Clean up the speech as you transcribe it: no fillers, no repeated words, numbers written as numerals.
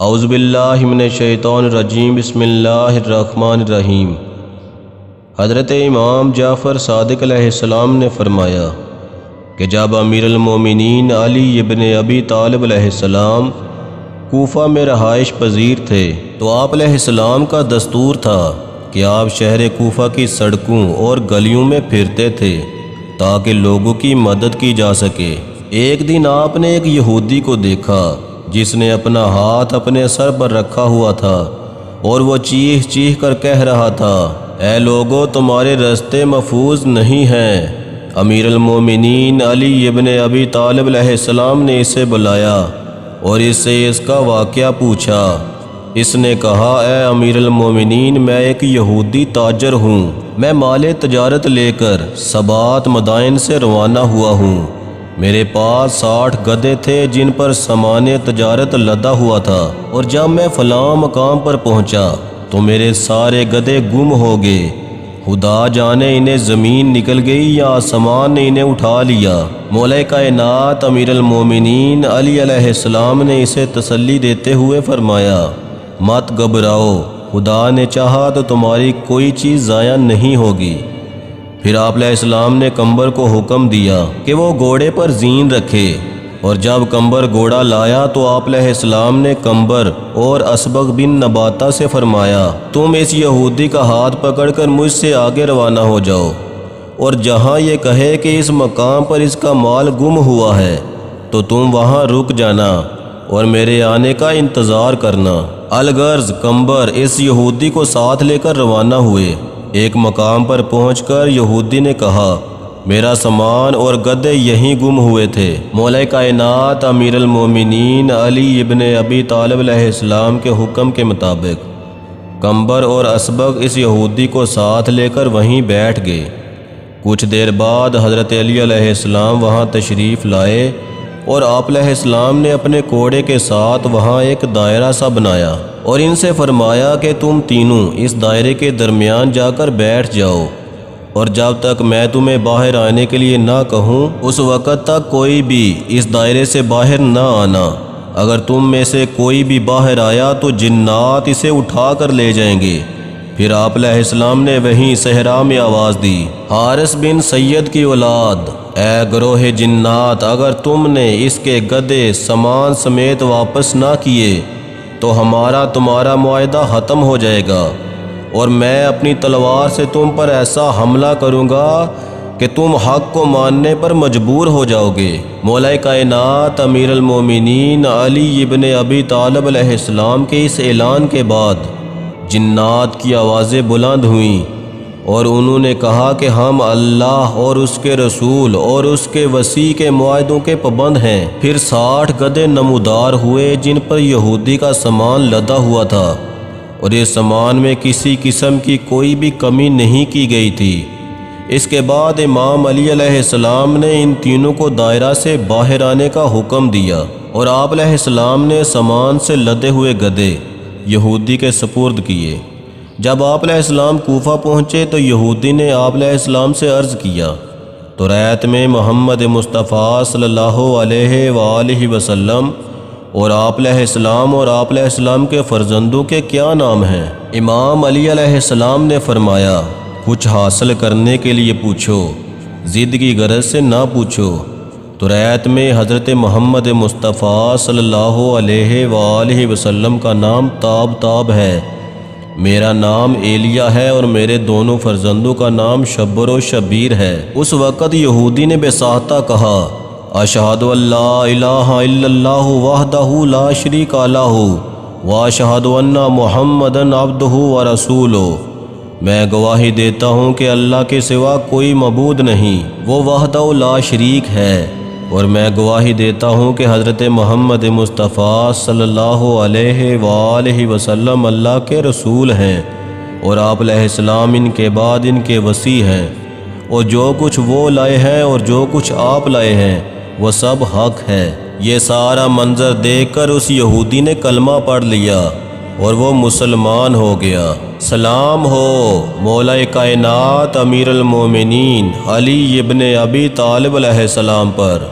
اعوذ باللہ من الشیطان الرجیم بسم اللہ الرحمن الرحیم۔ حضرت امام جعفر صادق علیہ السلام نے فرمایا کہ جب امیر المومنین علی ابن ابی طالب علیہ السلام کوفہ میں رہائش پذیر تھے تو آپ علیہ السلام کا دستور تھا کہ آپ شہر کوفہ کی سڑکوں اور گلیوں میں پھرتے تھے تاکہ لوگوں کی مدد کی جا سکے۔ ایک دن آپ نے ایک یہودی کو دیکھا جس نے اپنا ہاتھ اپنے سر پر رکھا ہوا تھا اور وہ چیخ چیخ کر کہہ رہا تھا، اے لوگو، تمہارے راستے محفوظ نہیں ہیں۔ امیر المومنین علی ابن ابی طالب علیہ السلام نے اسے بلایا اور اس سے اس کا واقعہ پوچھا۔ اس نے کہا، اے امیر المومنین، میں ایک یہودی تاجر ہوں، میں مال تجارت لے کر سبات مدائن سے روانہ ہوا ہوں۔ میرے پاس 60 گدھے تھے جن پر سامان تجارت لدا ہوا تھا، اور جب میں فلاں مقام پر پہنچا تو میرے سارے گدھے گم ہو گئے۔ خدا جانے انہیں زمین نکل گئی یا آسمان نے انہیں اٹھا لیا۔ مولا کائنات امیر المومنین علی علیہ السلام نے اسے تسلی دیتے ہوئے فرمایا، مت گھبراؤ، خدا نے چاہا تو تمہاری کوئی چیز ضائع نہیں ہوگی۔ پھر آپ علیہ السلام نے کمبر کو حکم دیا کہ وہ گھوڑے پر زین رکھے، اور جب کمبر گھوڑا لایا تو آپ علیہ السلام نے کمبر اور اسبغ بن نباتہ سے فرمایا، تم اس یہودی کا ہاتھ پکڑ کر مجھ سے آگے روانہ ہو جاؤ، اور جہاں یہ کہے کہ اس مقام پر اس کا مال گم ہوا ہے تو تم وہاں رک جانا اور میرے آنے کا انتظار کرنا۔ الغرض کمبر اس یہودی کو ساتھ لے کر روانہ ہوئے۔ ایک مقام پر پہنچ کر یہودی نے کہا، میرا سامان اور گدھے یہیں گم ہوئے تھے۔ مولا کائنات امیر المومنین علی ابن ابی طالب علیہ السلام کے حکم کے مطابق کمبر اور اسبغ اس یہودی کو ساتھ لے کر وہیں بیٹھ گئے۔ کچھ دیر بعد حضرت علی علیہ السلام وہاں تشریف لائے اور آپ علیہ السلام نے اپنے کوڑے کے ساتھ وہاں ایک دائرہ سا بنایا اور ان سے فرمایا کہ تم تینوں اس دائرے کے درمیان جا کر بیٹھ جاؤ، اور جب تک میں تمہیں باہر آنے کے لیے نہ کہوں اس وقت تک کوئی بھی اس دائرے سے باہر نہ آنا۔ اگر تم میں سے کوئی بھی باہر آیا تو جنات اسے اٹھا کر لے جائیں گے۔ پھر آپ علیہ السلام نے وہیں صحرا میں آواز دی، حارث بن سید کی اولاد، اے گروہ جنات، اگر تم نے اس کے گدھے سامان سمیت واپس نہ کیے تو ہمارا تمہارا معاہدہ ختم ہو جائے گا، اور میں اپنی تلوار سے تم پر ایسا حملہ کروں گا کہ تم حق کو ماننے پر مجبور ہو جاؤ گے۔ مولا کائنات امیر المومنین علی ابن ابی طالب علیہ السلام کے اس اعلان کے بعد جنات کی آوازیں بلند ہوئیں اور انہوں نے کہا کہ ہم اللہ اور اس کے رسول اور اس کے وسیع کے معاہدوں کے پابند ہیں۔ پھر 60 گدھے نمودار ہوئے جن پر یہودی کا سامان لدا ہوا تھا، اور اس سامان میں کسی قسم کی کوئی بھی کمی نہیں کی گئی تھی۔ اس کے بعد امام علی علیہ السلام نے ان تینوں کو دائرہ سے باہر آنے کا حکم دیا، اور آپ علیہ السلام نے سامان سے لدے ہوئے گدھے یہودی کے سپرد کیے۔ جب آپ علیہ السلام کوفہ پہنچے تو یہودی نے آپ علیہ السلام سے عرض کیا، تو رات میں محمد مصطفیٰ صلی اللہ علیہ وآلہ وسلم اور آپ علیہ السلام اور آپ علیہ السلام کے فرزندوں کے کیا نام ہیں؟ امام علی علیہ السلام نے فرمایا، کچھ حاصل کرنے کے لیے پوچھو، ضد کی غرض سے نہ پوچھو۔ تو رات میں حضرت محمد مصطفیٰ صلی اللہ علیہ وآلہ وسلم کا نام تاب ہے، میرا نام ایلیا ہے، اور میرے دونوں فرزندوں کا نام شبر و شبیر ہے۔ اس وقت یہودی نے بے ساختہ کہا، اشہد ان لا الہ الا اللہ وحدہ لا شریک لہ واشہد ان محمدً عبدہ ورسولہ، میں گواہی دیتا ہوں کہ اللہ کے سوا کوئی معبود نہیں، وہ وحدہ لا شریک ہے، اور میں گواہی دیتا ہوں کہ حضرت محمد مصطفیٰ صلی اللہ علیہ وآلہ وسلم اللہ کے رسول ہیں، اور آپ علیہ السلام ان کے بعد ان کے وصی ہیں، اور جو کچھ وہ لائے ہیں اور جو کچھ آپ لائے ہیں وہ سب حق ہے۔ یہ سارا منظر دیکھ کر اس یہودی نے کلمہ پڑھ لیا اور وہ مسلمان ہو گیا۔ سلام ہو مولا کائنات امیر المومنین علی ابن ابی طالب علیہ السلام پر۔